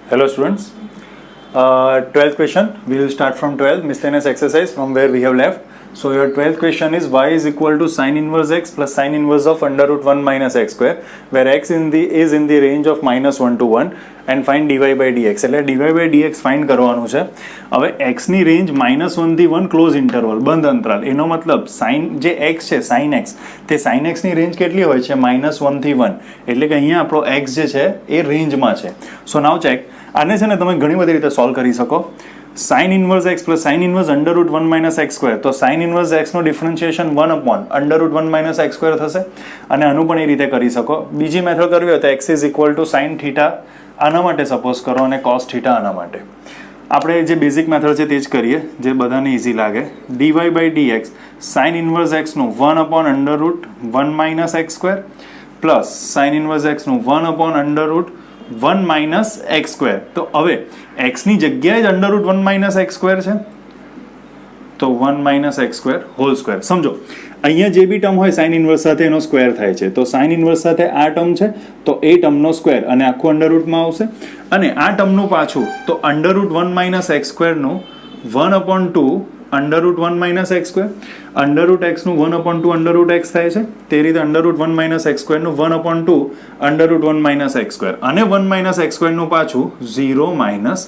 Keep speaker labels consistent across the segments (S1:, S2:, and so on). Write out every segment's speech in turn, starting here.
S1: Hello students. 12th question. We will start from 12 miscellaneous exercise from where we have left. So your 12th question is y is equal to sin inverse x plus sin inverse of under root 1 minus x square, where x is in the range of -1 to 1 and find dy by dx. એટલે dy by dx find કરવાનું છે. હવે x ની range -1 થી 1 close interval બંધ અંતરાલ, એનો મતલબ sin જે x છે sin x, તે sin x ની રેન્જ કેટલી હોય છે? -1 થી 1. એટલે કે અહીંયા આપણો x જે છે એ રેન્જમાં છે. સો નાઉ ચેક. આને છે ને તમે ઘણી બધી રીતે સોલ્વ કરી શકો. sin inverse x plus sin inverse under root 1 minus x square, તો sin ઇન્વર્સ x નો differentiation 1 upon under root 1 minus x square થશે. અને આનું પણ એ રીતે કરી શકો. બીજી મેથડ કરવી હોય તો x is equal two sin theta આના માટે સપોઝ કરો અને cos થીટા આના માટે. આપણે જે બેઝિક મેથડ છે તે જ કરીએ, જે બધાને ઇઝી લાગે. dy by dx sin inverse x નું 1 upon under root 1 minus x square plus sin inverse x નું 1 upon under root 1 minus x square. તો હવે x ની જગ્યાએ જ under root 1 minus x square છે, તો 1 minus x square whole square. સમજો અહીંયા જે બી ટર્મ હોય સાઇન ઇન્વર્સ સાથે એનો સ્ક્વેર થાય છે, તો સાઇન ઇન્વર્સ સાથે આ ટર્મ છે તો એ ટર્મનો સ્ક્વેર અને આખું અંડર રૂટમાં આવશે. અને આ ટર્મનું પાછું તો અંડર રૂટ 1 માઇનસ એક્સ સ્ક્વેરનું 1 upon 2 under root 1 minus x square, under root એક્સનું 1 અપોન 2 અંડર રૂટ એક્સ થાય છે, તે રીતે અંડર રૂટ 1 માઇનસ એક્સ સ્ક્વેરનું 1 upon 2 under root 1 minus x square, અને 1 માઇનસ એક્સ સ્ક્વેરનું પાછું 0 માઇનસ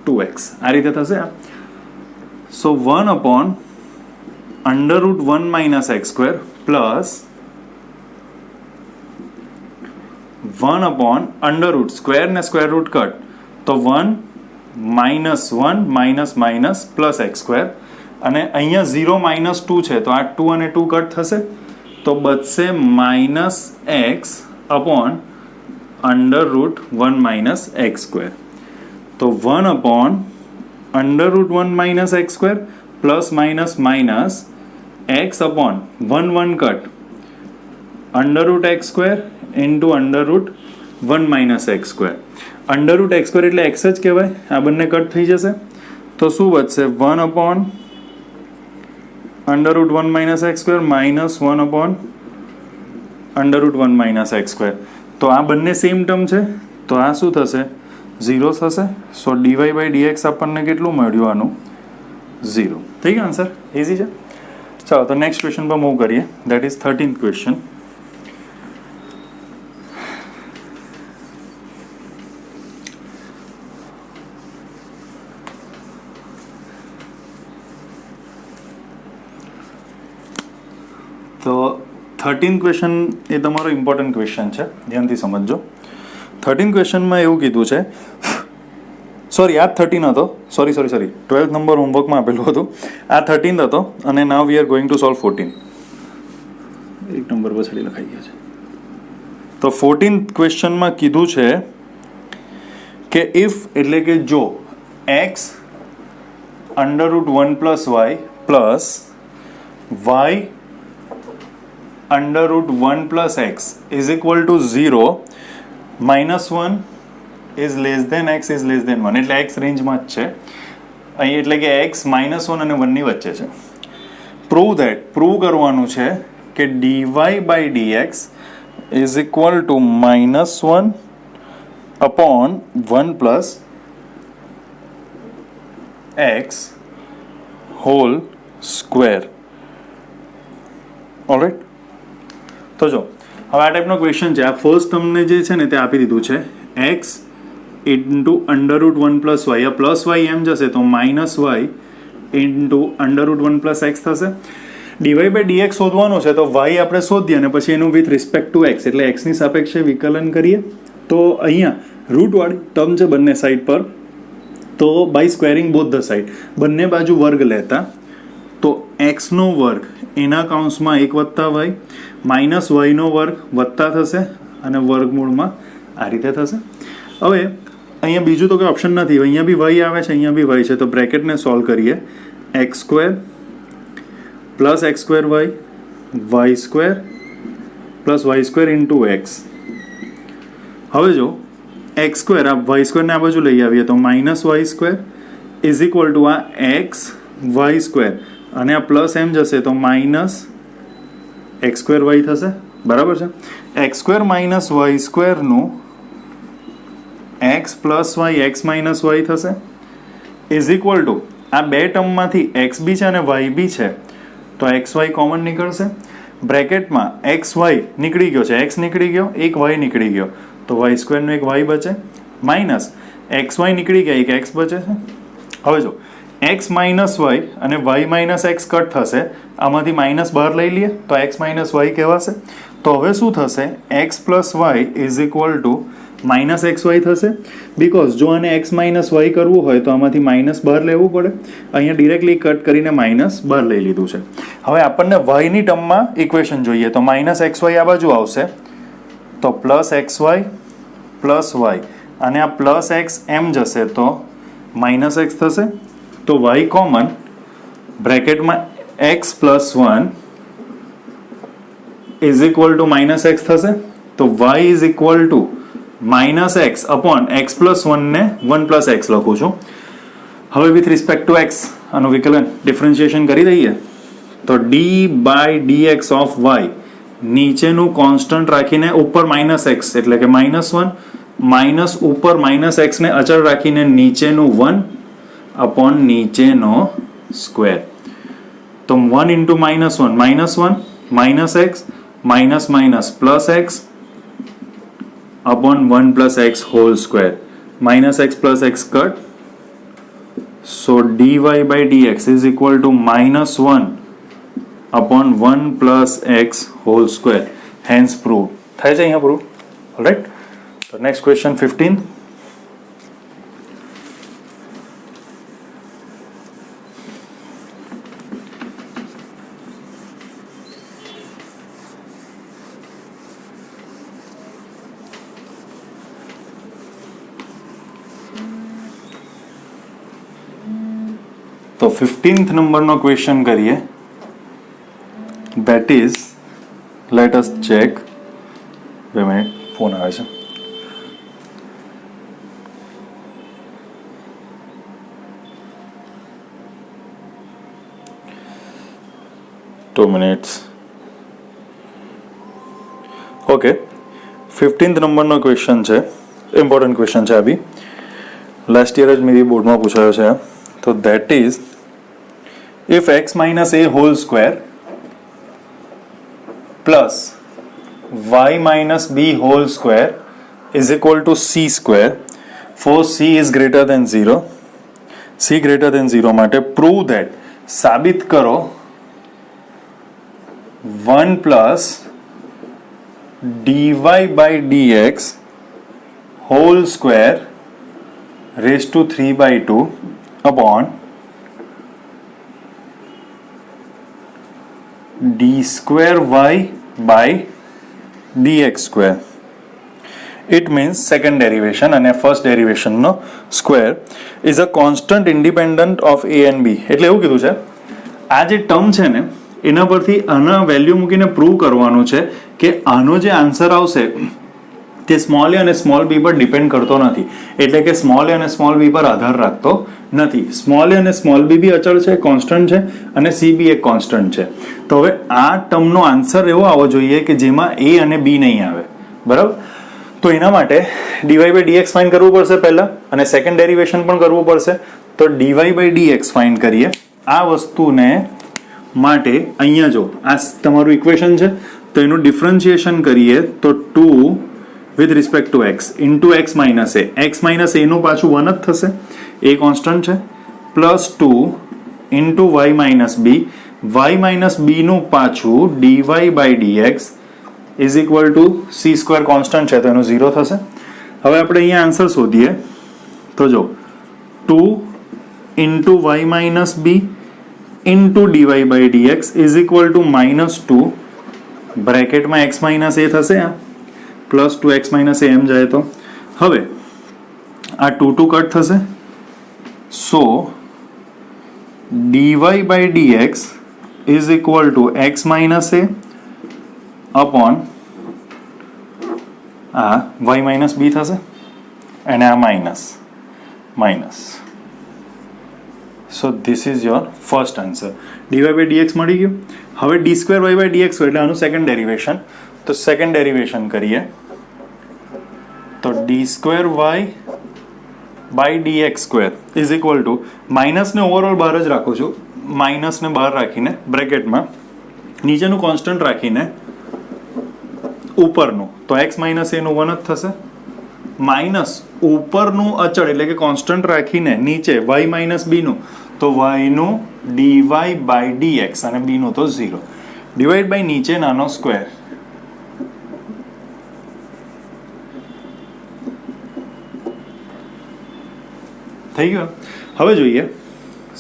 S1: 2x. આ રીતે થશે. સો 1 upon under root 1 minus x square plus 1 upon under route square ને સ્ક્વેર રૂટ કટ, તો 1 minus 1 minus minus plus x square, અને અહીંયા 0 માઇનસ 2 છે તો આ 2 અને 2 કટ થશે, તો બચશે minus x upon under root 1 minus x square. તો 1 upon under root 1 minus x square plus minus minus x upon 1 1 cut under root x square into under root 1 minus x square. Under root x square એટલે x જ કહેવાય. આ બંને cut થઈ જશે તો શું બચશે? 1 upon under root 1 minus x square minus 1 upon under root 1 minus x square. તો આ બંને સેમ ટર્મ છે, તો આ શું થશે? 0 થશે. સો dy બાય dx આપણને કેટલું મળ્યું? આનું 0. થઈ ગયો આન્સર. ઇઝી છે. ચાલો તો નેક્સ્ટ ક્વેશ્ચન પર મૂવ કરીએ. That is 13th question. તો 13th ક્વેશ્ચન એ તમારો ઇમ્પોર્ટન્ટ ક્વેશ્ચન છે, ધ્યાનથી સમજજો. 13th ક્વેશ્ચનમાં એવું કીધું છે, સોરી આ 13 હતો, સોરી 12th નંબર હોમવર્કમાં આપેલું હતું, આ 13th હતો, અને now we are going to solve 14. એક નંબર પછાડી લખાઈ ગયા છે. તો 14th ક્વેશ્ચનમાં કીધું છે કે ઇફ એટલે કે જો x under root 1 plus y plus y under root 1 plus x is equal to 0, -1 is less than x is less than 1. એટલે એક્સ રેન્જમાં જ છે અહીં, એટલે કે એક્સ -1 અને 1 ની વચ્ચે છે. પ્રૂવ કરવાનું છે કે dy by dx is equal to -1 upon 1 plus x whole square. Alright. તો જો હવે આ ટાઈપનો ક્વેશ્ચન છે. આ ફર્સ્ટ તમને જે છે ને તે આપી દીધું છે x into under root 1 plus y, આ પ્લસ વાય એમ જશે તો minus y into under root 1 plus x થશે. dy બાય dx શોધવાનું છે, તો y આપણે શોધીએ અને પછી એનું વિથ રિસ્પેક્ટ ટુ x એટલે x ની સાપેક્ષે વિકલન કરીએ. તો અહીંયા રૂટવાળી ટર્મ છે બંને સાઈડ પર, તો by squaring both the side બંને બાજુ વર્ગ લેતા, તો x નો વર્ગ એના કાઉન્સમાં 1 વત્તા વાય માઇનસ વાયનો વર્ગ વત્તા થશે અને વર્ગમૂળમાં આ રીતે થશે. હવે અહીંયા બીજું તો કોઈ ઓપ્શન નથી, અહીંયા બી વાય આવે છે, અહીંયા બી વાય છે, તો બ્રેકેટને સોલ્વ કરીએ. X square plus x square y square plus y square into x. હવે જો એક્સ સ્ક્વેર આ વાય સ્ક્વેરને આ બાજુ લઈ આવીએ તો minus y square is equal to આ એક્સ વાય સ્ક્વેર, અને આ પ્લસ એમ જશે તો માઇનસ એક્સ સ્ક્વેર વાય થશે. બરાબર છે. એક્સ સ્ક્વેર માઇનસ વાય સ્ક્વેરનું x plus y x minus y થશે ઇઝ ઇક્વલ ટુ આ બે ટર્મમાંથી એક્સ બી છે અને વાય બી છે તો એક્સ વાય કોમન નીકળશે. બ્રેકેટમાં એક્સ વાય નીકળી ગયો છે, એક્સ નીકળી ગયો, એક વાય નીકળી ગયો તો વાય સ્ક્વેરનો એક વાય બચે, માઇનસ એક્સ વાય નીકળી ગયા, એક એક્સ બચે છે. હવે જો એક્સ માઇનસ વાય અને વાય માઇનસ એક્સ કટ થશે, આમાંથી માઇનસ બહાર લઈ લઈએ તો એક્સ માઇનસ વાય કહેવાશે. તો હવે શું થશે, x plus y is equal to minus x y થશે. બિકોઝ જો આને એક્સ માઇનસ વાય કરવું હોય તો આમાંથી માઇનસ બહાર લેવું પડે, અહીંયા ડિરેક્ટલી કટ કરીને માઇનસ બહાર લઈ લીધું છે. હવે આપણને વાયની ટર્મમાં ઇક્વેશન જોઈએ તો માઇનસ એક્સ વાય આ બાજુ આવશે તો plus x y plus y અને આ પ્લસ એક્સ એમ જશે તો માઇનસ એક્સ થશે. તો વાય કોમન, બ્રેકેટમાં x plus one is equal to minus x થશે. તો y is equal to minus x upon x plus વનને વન પ્લસ એક્સ લખું છું. હવે વિથ રિસ્પેક્ટ ટુ એક્સ આનું વિકલન ડિફરન્શિએશન કરી દઈએ તો d by d x of y નીચેનું કોન્સ્ટન્ટ રાખીને ઉપર માઇનસ એક્સ એટલે કે માઇનસ વન, માઇનસ ઉપર માઇનસ એક્સને અચળ રાખીને નીચેનું વન અપોન નીચેનો સ્ક્વેર. તો one into minus one minus x minus minus plus x upon 1 plus x whole square. Minus x plus x cut. So dy by dx is equal to minus 1 upon 1 plus x whole square. Hence proved. થાય છે અહીંયા proof. Alright. So next question 15. તો 15th નંબરનો question કરીએ. That is, let us check. બે minute, phone આવે છે. Two minutes. Okay, 15th નંબરનો ક્વેશ્ચન છે, ઇમ્પોર્ટન્ટ ક્વેશ્ચન છે. આ બી લાસ્ટ યર જ મેરી બોર્ડમાં પૂછાયો છે. તો that is, if x minus a whole square plus y minus b whole square is equal to c square for c is greater than 0, c greater than 0 માટે prove that, સાબિત કરો 1 plus dy by dx whole square raised to 3 by 2 upon d square y by dx square. It means second derivation and first derivation no square is a constant independent of a and b. એટલે એવું કીધું છે, આ જે term છે ને એના પરથી આના વેલ્યુ મૂકીને પ્રૂવ કરવાનું છે કે આનો જે આન્સર આવશે તે સ્મોલ એ અને સ્મોલ બી પર ડિપેન્ડ કરતો નથી. એટલે કે સ્મોલ એ અને સ્મોલ બી પર આધાર રાખતો નથી. સ્મોલ એ અને સ્મોલ બી બી અચળ છે, કોન્સ્ટન્ટ છે, અને સી બી એક કોન્સ્ટન્ટ છે. તો હવે આ ટર્મનો આન્સર એવો આવવો જોઈએ કે જેમાં એ અને બી નહીં આવે. બરાબર? તો એના માટે ડીવાય બાય ડીએક્સ ફાઇન્ડ કરવું પડશે પહેલાં, અને સેકન્ડ ડેરિવેશન પણ કરવું પડશે. તો ડીવાય બાય ડીએક્સ ફાઇન્ડ કરીએ. આ વસ્તુને માટે અહીંયા જો આ તમારું ઇક્વેશન છે તો એનું ડિફરન્શિએશન કરીએ તો 2 with respect to x into x minus a. x minus a નું પાછું 1 જ થશે, a કોન્સ્ટન્ટ છે, plus 2 into y minus b. y minus b નું પાછું dy by dx is equal to c square constant છે તો એનું 0 થશે. હવે આપણે અહીંયા આન્સર શોધીએ તો જો 2 into y minus b into dy by dx is equal to -2 બ્રેકેટમાં x minus a થશે, આ પ્લસ 2x માઇનસ એમ જાય તો હવે આ 2 કટ થશે. So dy by dx is equal to x minus a upon આ y માઇનસ બી થશે અને આ minus minus. So this is your first answer. dy by dx મળી ગયું. હવે d square y by dx એટલે આનું સેકન્ડ ડેરિવેશન. તો સેકન્ડ ડેરિવેશન કરીએ તો d2y by dx square is equal to માઇનસને ઓવરઓલ બહાર જ રાખું છું, માઇનસને બહાર રાખીને બ્રેકેટમાં નીચેનું કોન્સ્ટન્ટ રાખીને ઉપરનું તો x માઇનસ એનું 1 જ થશે, માઇનસ ઉપરનું અચળ એટલે કે કોન્સ્ટન્ટ રાખીને નીચે y માઇનસ બીનું તો yનું dy બાય dx અને બીનું તો 0 ડિવાઈડ બાય નીચે નાનો સ્ક્વેર. થઈ ગયો. હવે જોઈએ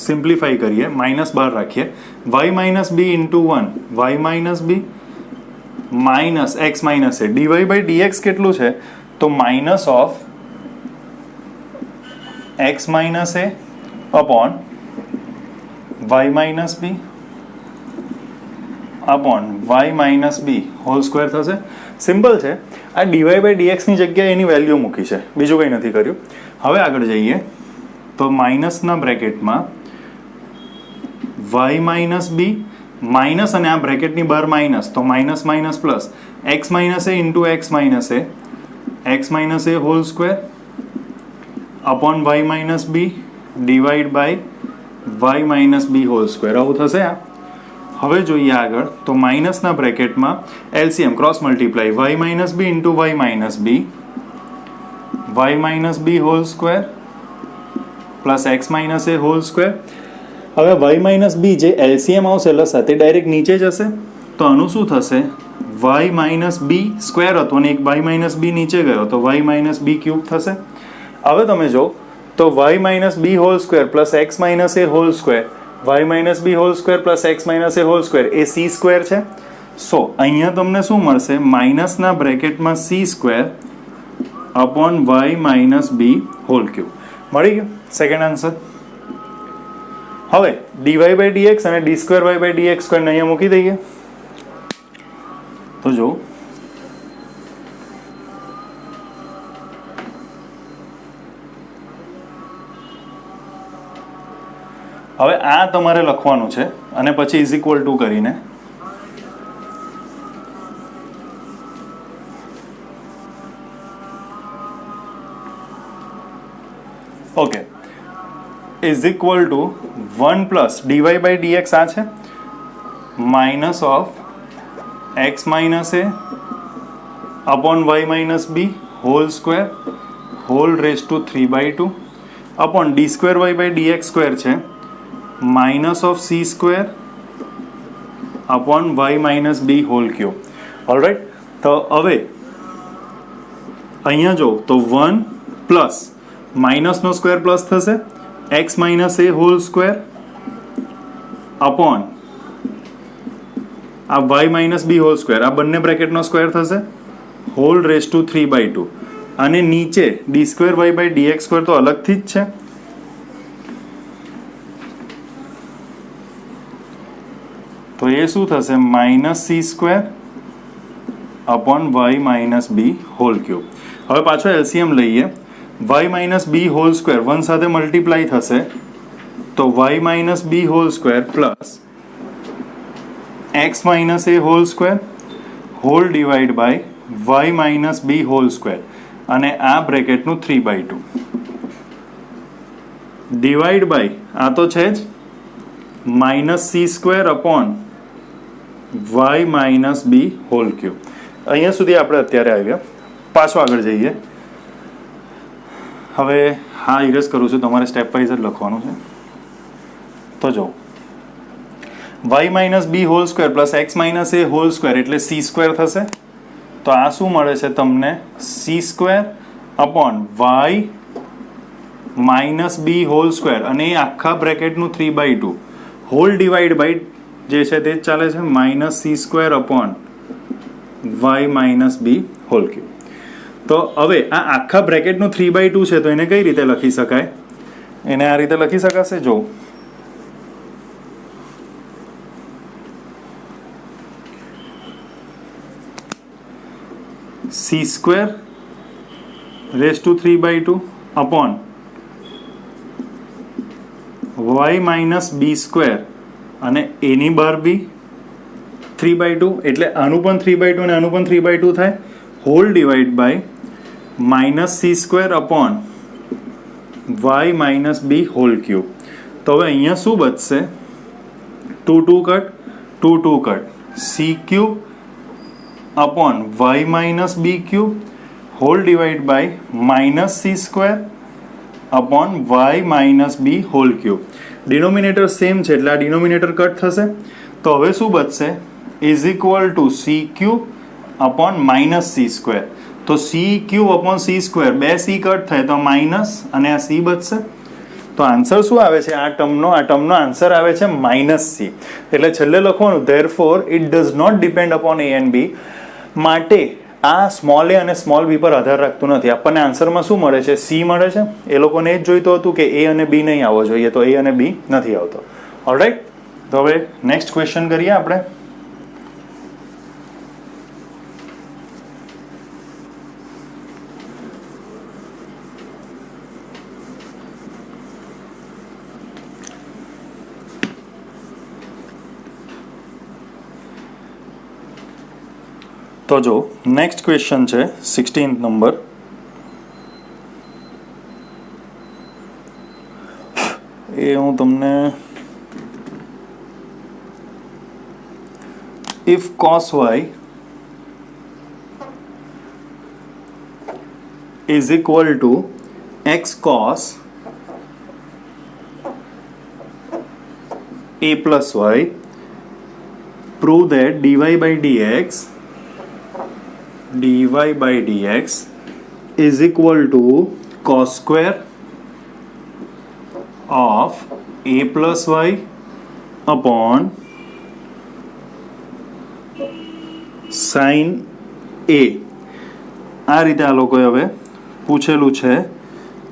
S1: સિમ્પ્લિફાઈ કરીએ, માઇનસ બહાર રાખીએ, y minus b into 1 y minus b minus x minus a dy by dx કેટલું છે તો minus of x minus a upon y minus b upon y minus b whole square થશે. Simple છે. આ dy by dx ની જગ્યાએ એની value મૂકી છે, બીજું કંઈ નથી કર્યું. હવે આગળ જઈએ તો માઇનસના બ્રેકેટમાં y માઇનસ બી માઇનસ અને આ બ્રેકેટની બહાર માઇનસ તો minus minus plus x minus a into x minus a whole square upon y minus b divide by y minus b whole square. આવું થશે. આ હવે જોઈએ આગળ તો માઇનસના બ્રેકેટમાં LCM cross multiply y minus b into y minus b whole square plus x minus a whole square. હવે y માઇનસ બી જે એલસીએમ આવશે લસા તે ડાયરેક્ટ નીચે જશે તો આનું શું થશે y માઇનસ બી સ્ક્વેર હતો અને એક y માઇનસ બી નીચે ગયો તો y માઇનસ બી ક્યુબ થશે. હવે તમે જો તો y minus b whole square plus x minus a whole square y minus b whole square plus x minus a whole square એ સી સ્ક્વેર છે. સો અહીંયા તમને શું મળશે માઇનસના બ્રેકેટમાં c square upon y minus b whole cube મળી ગયું. Second answer. હવે dy બાય dx અને d square y by dx square અહીંયા મૂકી દઈએ તો જો હવે આ તમારે લખવાનું છે અને પછી ઇઝ ઇક્વલ ટુ કરીને okay is equal to 1 plus dy by dx આ છે minus of x minus a upon y minus b whole square whole raise to 3/2 upon d square y by dx square છે minus of c square upon y minus b whole cube. Alright. તો હવે અહીંયા જો તો 1 plus માઇનસનો square plus થશે x minus a whole square upon આ y minus b whole square આ બંને બ્રેકેટનો સ્ક્વેર થશે હોલ રેઝ ટુ 3/2 અને નીચે d square y by dx square તો અલગથી જ છે તો એ શું થશે minus c square upon y minus b whole cube. હવે પાછો એલસીએમ લઈએ y minus b whole square 1 સાથે મલ્ટીપ્લાય થશે તો y minus b whole square plus x minus a whole square whole divide by y minus b whole square અને આ બ્રેકેટનું 3/2 divide by આ તો છે જ minus c square upon y minus b whole cube. અહીંયા સુધી આપણે અત્યારે આવ્યા. પાછો આગળ જઈએ. હવે હા ઇરેઝ કરું છું, તમારે સ્ટેપ વાઇઝ જ લખવાનું છે. તો જો y minus b whole square plus x minus a whole square એટલે સી સ્ક્વેર થશે. તો આ શું મળે છે તમને c square upon y minus b whole square અને એ આખા બ્રેકેટનું 3/2 હોલ ડિવાઈડ બાય જે છે તે જ ચાલે છે minus c square upon y minus b whole cube. તો હવે આ આખા બ્રેકેટનું 3/2 છે તો એને કઈ રીતે લખી શકાય? એને આ રીતે લખી શકાશે. જો c square raise to 3/2 upon y minus b square અને એની બહાર બી 3/2 એટલે આનું પણ 3/2 અને આનું પણ 3/2 થાય whole divide by minus c square upon y minus b whole cube. તો હવે અહીંયા શું બચશે? 2 cut c cube upon y minus b cube whole divide by minus c square upon y minus b whole cube. Denominator same છે એટલે આ denominator cut થશે. તો હવે શું બચશે? Is equal to c cube upon minus c square. તો c cube upon c square, બે સી કટ થાય તો માઇનસ અને આ સી બચશે. તો આન્સર શું આવે છે? આ ટર્મનો આન્સર આવે છે માઇનસ સી. એટલે છેલ્લે લખવાનું therefore it does not depend upon a and b. માટે આ સ્મોલ એ અને સ્મોલ બી પર આધાર રાખતું નથી. આપણને આન્સરમાં શું મળે છે? સી મળે છે. એ લોકોને એ જ જોઈતું હતું કે એ અને બી નહીં આવવો જોઈએ, તો એ અને બી નથી આવતો. ઓલરાઈટ, તો હવે નેક્સ્ટ ક્વેશ્ચન કરીએ આપણે. તો જો નેક્સ્ટ ક્વેશ્ચન છે 16th નંબર. એ હું તમને if cos y is equal to x cos a plus y, prove that dy by dx is equal to cos square of a plus y upon sin a. આ રીતે આ લોકોએ હવે પૂછેલું છે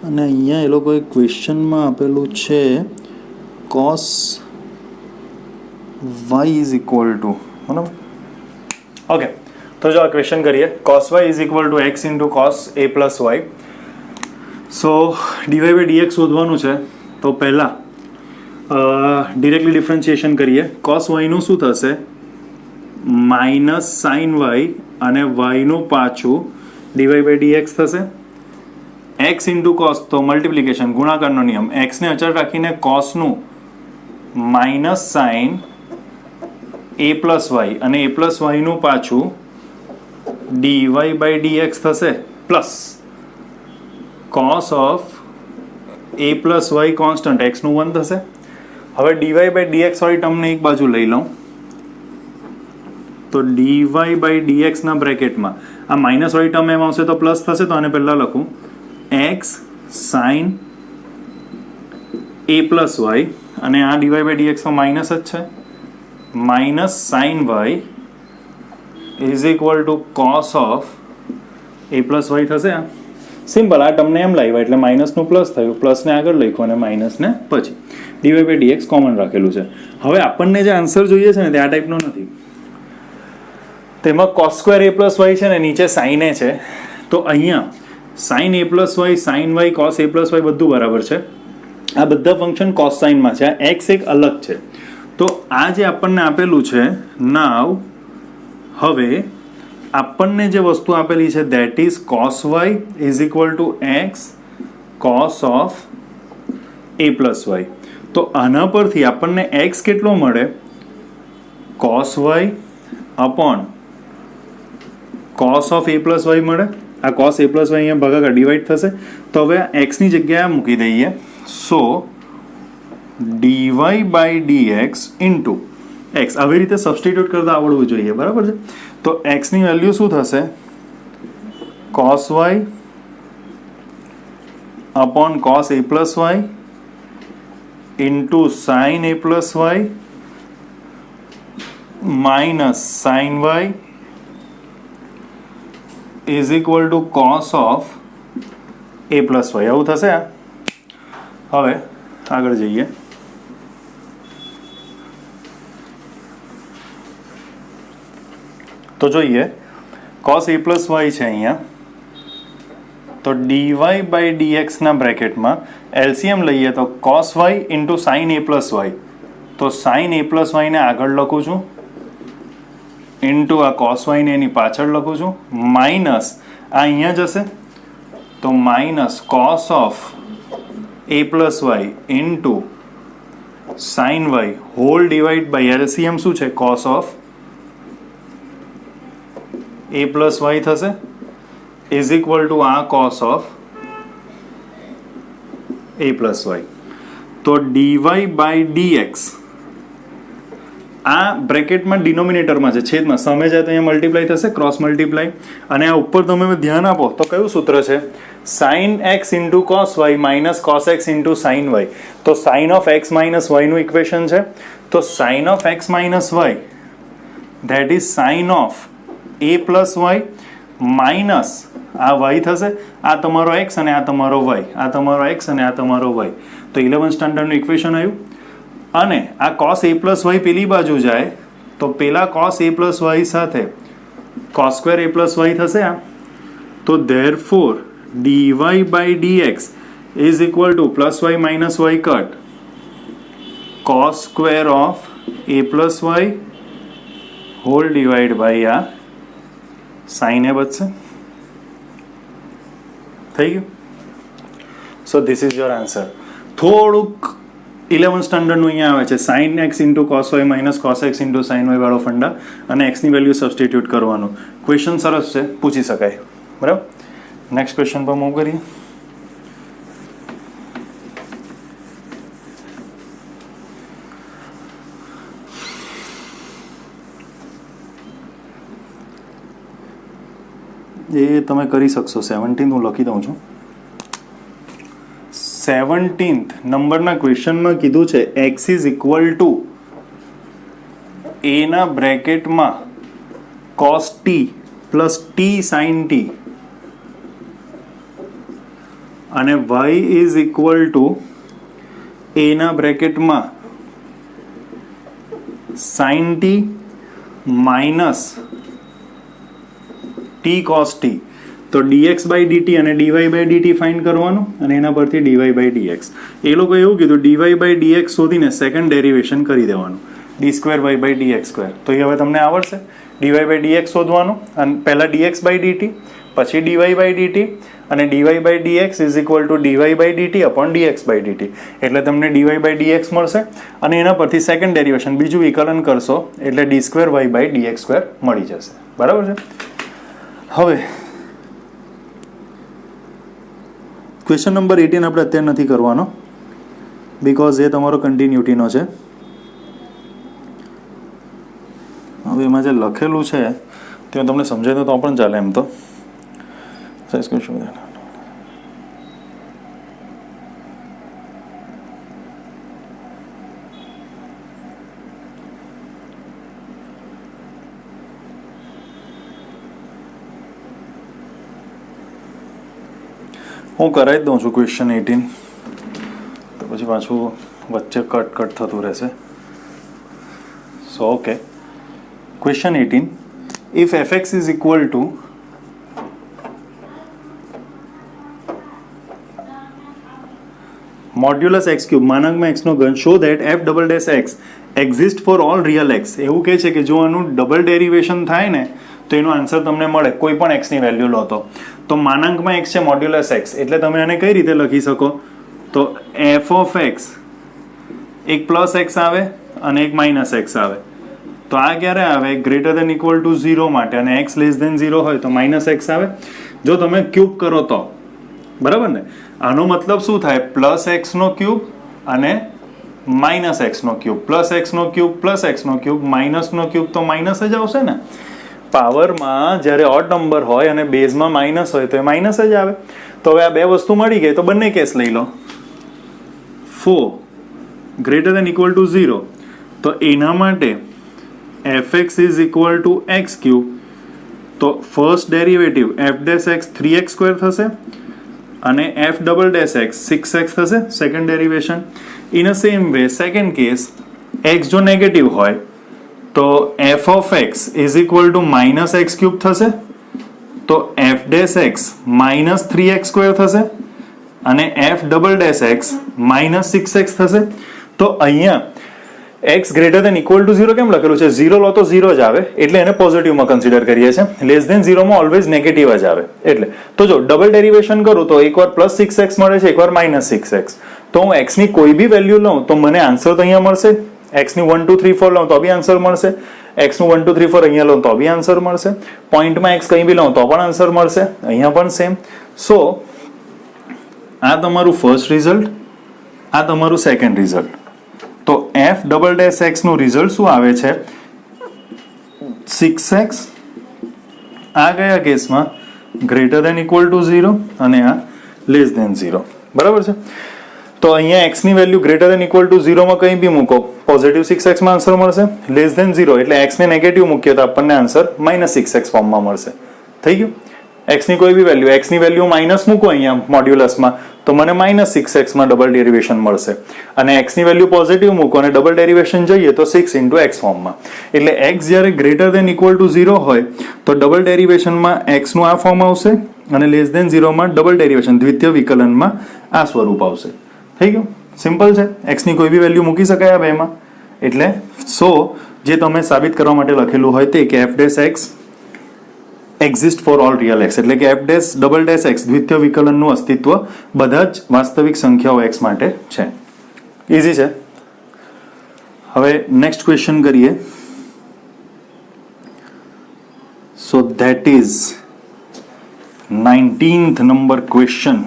S1: અને અહીંયા એ લોકોએ ક્વેશ્ચનમાં આપેલું છે cos y is equal to, બરાબર? ઓકે, તો જો આ ક્વેશ્ચન કરીએ. cos y is equal to x into cos a plus y. So dy by dx શોધવાનું છે. તો પહેલાં ડિરેક્ટલી ડિફરન્શિએશન કરીએ. cos y નું શું થશે? માઇનસ સાઇન વાય અને વાયનું પાછું dy by dx થશે. x ઇન્ટુ કોસ, તો મલ્ટિપ્લિકેશન, ગુણાકારનો નિયમ. એક્સને અચળ રાખીને કોસનું minus sine a plus y અને a પ્લસ વાયનું પાછું dy by dx થશે plus cos of a plus y constant એક્સનું 1 થશે. હવે dy by dx વાળી ટર્મને એક બાજુ લઈ લઉં તો dy by dx ના બ્રેકેટમાં આ માઇનસ વાળી ટર્મ એમ આવશે તો પ્લસ થશે. તો આને પહેલાં લખું x sine a plus y અને આ dy by dx માં માઇનસ જ છે. Minus sine y is equal to cos of a plus y થશે. સિમ્પલ, આ ટર્મને એમ લાવ્યા એટલે માઇનસનું પ્લસ થયું, પ્લસને આગળ લખ્યું અને માઇનસને પછી dy by dx કોમન રાખેલું છે. હવે આપણને જે આન્સર જોઈએ છે ને તે આ ટાઈપનો નથી. તેમાં cos square a plus y છે ને નીચે સાઇન એ છે. તો અહીંયા sine a plus y, sine y, cos a plus y બધું બરાબર છે. આ બધા ફંક્શન કોસ સાઇનમાં છે. આ એક્સ એક અલગ છે. તો આ જે આપણને આપેલું છે નાવ, હવે આપણને જે વસ્તુ આપેલી છે that is cos y is equal to x cos of a plus y. તો આના પરથી આપણને એક્સ કેટલો મળે? cos y upon cos of a plus y મળે. આ cos a પ્લસ વાય અહીંયા ભાગાકાર ડિવાઈડ થશે. તો હવે એક્સની જગ્યાએ મૂકી દઈએ. સો dy by dx into x, આવી રીતે સબસ્ટિટ્યુટ કરતા આવડવું જોઈએ, બરાબર છે? તો એક્સની વેલ્યુ શું થશે? cos y upon cos a plus y into sine a plus y minus sine y is equal to cos of a plus y. આવું થશે. હવે આગળ જઈએ. તો જોઈએ cos a પ્લસ વાય છે અહીંયા. તો dy by dx ના બ્રેકેટમાં એલસીએમ લઈએ તો cos y into sine a plus y. તો સાઇન a પ્લસ વાયને આગળ લખું છું ઇન્ટુ આ cos y ને એની પાછળ લખું છું માઇનસ આ અહીંયા જશે તો minus cos of a plus y into sine y whole divide by LCM શું છે cos of a plus y થશે ઇઝ ઇક્વલ ટુ આ cos of a plus y. તો ડીવાય બાય ડીએક્સ આ બ્રેકેટમાં ડિનોમિનેટરમાં છે, છેદમાં સામે જાય તો અહીંયા મલ્ટીપ્લાય થશે, ક્રોસ મલ્ટીપ્લાય. અને આ ઉપર તમે ધ્યાન આપો તો કયું સૂત્ર છે sine x into cos y minus cos x into sine y. તો સાઇન ઓફ એક્સ માઇનસ વાયનું ઇક્વેશન છે. તો sine of x minus y that is sine of a plus y minus આ વાય થશે, આ તમારો એક્સ અને આ તમારો વાય, આ તમારો એક્સ અને આ તમારો વાય. તો 11th સ્ટાન્ડર્ડનું ઇક્વેશન આવ્યું. અને આ કોસ એ પ્લસ વાય પેલી બાજુ જાય તો પેલા કોસ એ પ્લસ વાય સાથે cos square a plus y થશે આ. તો therefore d y by dx is equal to plus y minus y cut cos square of a plus y whole divide by આ સાઇન એ બચશે. થઈ ગયું. So this is your answer. થોડુંક 11th સ્ટાન્ડર્ડનું અહીંયા આવે છે sine x into cos y minus cos x into sine y વાળો ફંડા, અને એક્સની વેલ્યુ સબસ્ટિટ્યુટ કરવાનું. ક્વેશ્ચન સરસ છે, પૂછી શકાય. બરાબર. નેક્સ્ટ ક્વેશ્ચન પર મૂવ કરીએ. એ તમે કરી શકશો. 17 હું લખી દઉં છું. 17th નંબરના ક્વેશ્ચનમાં કીધું છે x is equal two a ના બ્રેકેટમાં cos t plus t sin t અને y is equal two a ના બ્રેકેટમાં sin t minus t cos t. તો dx બાય dt અને dy બાય dt ફાઇન્ડ કરવાનું અને એના પરથી dy બાય dx. એ લોકો એવું કીધું dy બાય dx શોધીને સેકન્ડ ડેરિવેશન કરી દેવાનું d square y by dx square. તો એ હવે તમને આવડશે dy બાય dx શોધવાનું, અને પહેલાં dx બાય dt પછી dy બાય dt અને dy by dx is equal to dy by dt upon dx by dt. એટલે તમને dy બાય dx મળશે અને એના પરથી સેકન્ડ ડેરિવેશન બીજું વિકલન કરશો એટલે d square y by dx square મળી જશે. બરાબર છે. હવે ક્વેશ્ચન નંબર 18 આપણે અત્યારે નથી કરવાનો બિકોઝ એ તમારો કન્ટિન્યુટીનો છે. હવે એમાં જે લખેલું છે તે હું તમને સમજાવી દઉં તો પણ ચાલે. એમ તો હું કરાવી જ દઉં છું ક્વેશ્ચન 18, તો પછી પાછું વચ્ચે કટ થતું રહેશે. So okay, question 18, if fx is equal to modulus x cube માનાંકમાં એક્સનો ઘન show that f double dash x exist for all real x. એવું કહે છે કે જો આનું ડબલ ડેરિવેશન થાય ને તો એનો આન્સર તમને મળે કોઈ પણ એક્સની વેલ્યુ લો તો. તો માનાંકમાં એક્સ છે મોડ્યુલસ એક્સ, એટલે તમે આને કઈ રીતે લખી શકો? તો એફ ઓફ એક્સ એક પ્લસ એક્સ આવે અને એક માઇનસ એક્સ આવે. તો આ ક્યારે આવે? ગ્રેટર દેન ઇક્વલ ટુ 0 માટે, અને એક્સ લેસ દેન 0 હોય તો માઇનસ એક્સ આવે. જો તમે ક્યુબ કરો તો બરાબર ને. આનો મતલબ શું થાય? પ્લસ એક્સનો ક્યુબ અને માઇનસ એક્સનો ક્યુબ, પ્લસ એક્સનો ક્યુબ પ્લસ એક્સનો ક્યુબ, માઇનસનો ક્યુબ તો માઇનસ જ આવશે ને. પાવરમાં જ્યારે ઓડ નંબર હોય અને બેઝમાં માઇનસ હોય તો એ માઇનસ જ આવે. તો હવે આ બે વસ્તુ મળી ગઈ તો બંને કેસ લઈ લો. 4 ગ્રેટર દેન ઇક્વલ ટુ 0, તો એના માટે fx is equal to x cube. તો first derivative f dash x 3x square થશે અને f double dash x 6x થશે second derivation. In a same way second case x જો negative હોય તો f of x is equal to minus x cube થશે. તો f dash x minus 3x square થશે અને f double dash x minus 6x થશે. તો અહીંયા x greater than equal to 0 કેમ લખેલું છે? 0 લો તો 0 જ આવે, એટલે એને પોઝિટિવમાં કન્સિડર કરીએ છીએ. લેસ દેન 0 માં ઓલવેઝ નેગેટિવ જ આવે. એટલે તો જો ડબલ ડેરિવેશન કરું તો એકવાર પ્લસ 6x મળે છે, એકવાર માઇનસ 6x. તો હું x ની કોઈ બી વેલ્યુ લઉં તો મને આન્સર તો અહીંયા મળશે. x ની 1 2 3 4 લઉં તો બી આન્સર મળશે. x નું 1 2 3 4 અહીંયા લઉં તો બી આન્સર મળશે. પોઈન્ટમાં x કંઈ બી લઉં તો પણ આન્સર મળશે. અહીંયા પણ સેમ. સો આ તમારું ફર્સ્ટ રિઝલ્ટ, આ તમારું સેકન્ડ રિઝલ્ટ. તો f ડબલ ડેશ x નું રિઝલ્ટ શું આવે છે? 6x. આ કયા કેસમાં? ગ્રેટર દેન ઇક્વલ ટુ 0 અને આ લેસ દેન 0. બરાબર છે. તો અહીંયા x ની value greater than equal to 0 માં કંઈ બી મૂકો, પોઝિટિવ 6x માં આન્સર મળશે. લેસ દેન 0 એટલે x ને નેગેટિવ મૂકીએ તો આપણને આન્સર માઇનસ 6x ફોર્મમાં મળશે. થઈ ગયું? x ની કોઈ બી વેલ્યુ, x ની વેલ્યુ માઇનસ મૂકો અહીંયા મોડ્યુલસમાં તો મને માઇનસ 6x માં ડબલ ડેરિવેશન મળશે. અને x ની વેલ્યુ પોઝિટિવ મૂકો અને ડબલ ડેરિવેશન જોઈએ તો 6 ઇન્ટુ x ફોર્મમાં. એટલે x જ્યારે ગ્રેટર દેન ઇક્વલ ટુ 0 હોય તો ડબલ ડેરિવેશનમાં x નું આ ફોર્મ આવશે અને લેસ દેન 0 માં ડબલ ડેરિવેશન દ્વિતીય વિકલનમાં આ સ્વરૂપ આવશે. થઈ ગયું? સિમ્પલ છે. x ની કોઈ બી વેલ્યુ મૂકી શકાય આ બેમાં. એટલે સો જે તમે સાબિત કરવા માટે લખેલું હોય તે કે f dash x exist for all real x, એટલે કે f dash double dash x દ્વિતીય વિકલનનું અસ્તિત્વ બધા જ વાસ્તવિક સંખ્યાઓ x માટે છે. ઈઝી છે. હવે નેક્સ્ટ ક્વેશ્ચન કરીએ. So that is 19th number question.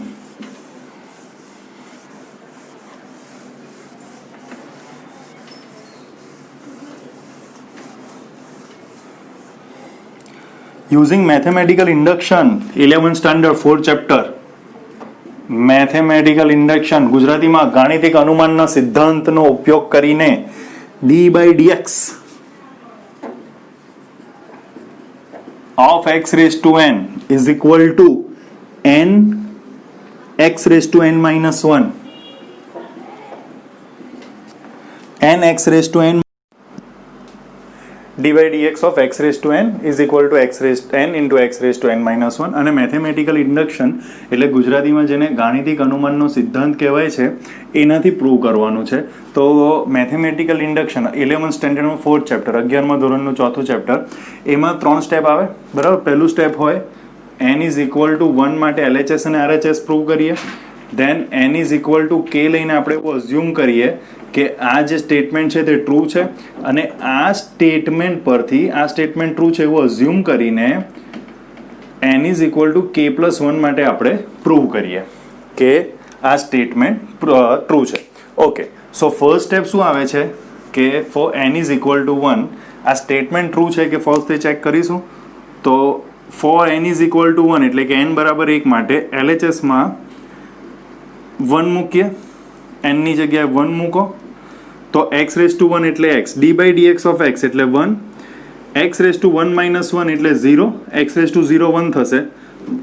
S1: Using mathematical induction, 11th standard 4th chapter. Mathematical induction, ગુજરાતીમાં ગાણિતિક અનુમાનના સિદ્ધાંતનો ઉપયોગ કરીને d by dx of x raised to n is equal to n x raised to n minus 1. n x raised to n d by dx of x raised to n is equal to x raised n into x raised to n minus 1. અને mathematical induction એટલે ગુજરાતીમાં જેને ગાણિતિક અનુમાનનો સિદ્ધાંત કહેવાય છે એનાથી prove કરવાનું છે. તો મેથેમેટિકલ ઇન્ડક્શન 11th સ્ટેન્ડર્ડમાં 4th ચેપ્ટર, 11મા ધોરણનું 4થું ચેપ્ટર, એમાં 3 સ્ટેપ આવે. બરાબર. પહેલું સ્ટેપ હોય n is equal to 1 માટે LHS અને RHS પ્રૂવ કરીએ. Then n is equal to k લઈને આપણે એવું અઝ્યુમ કરીએ કે આ જે સ્ટેટમેન્ટ છે તે ટ્રુ છે અને આ સ્ટેટમેન્ટ પરથી આ સ્ટેટમેન્ટ ટ્રુ છે એવું અઝ્યુમ કરીને n is equal to k plus 1 માટે આપણે પ્રૂવ કરીએ કે આ સ્ટેટમેન્ટ ટ્રુ છે. ઓકે. સો ફર્સ્ટ સ્ટેપ શું આવે છે કે four n is equal to 1 આ સ્ટેટમેન્ટ ટ્રુ છે કે ફોલ્સ તે ચેક કરીશું. તો four n is equal to 1 એટલે કે n બરાબર 1 માટે LHS માં 1 મૂકીએ, n ની જગ્યાએ 1 મૂકો તો x raised to 1 એટલે x, d by dx of x એટલે 1, x raised to 1 minus 1 એટલે 0, x raised to 0 1 થશે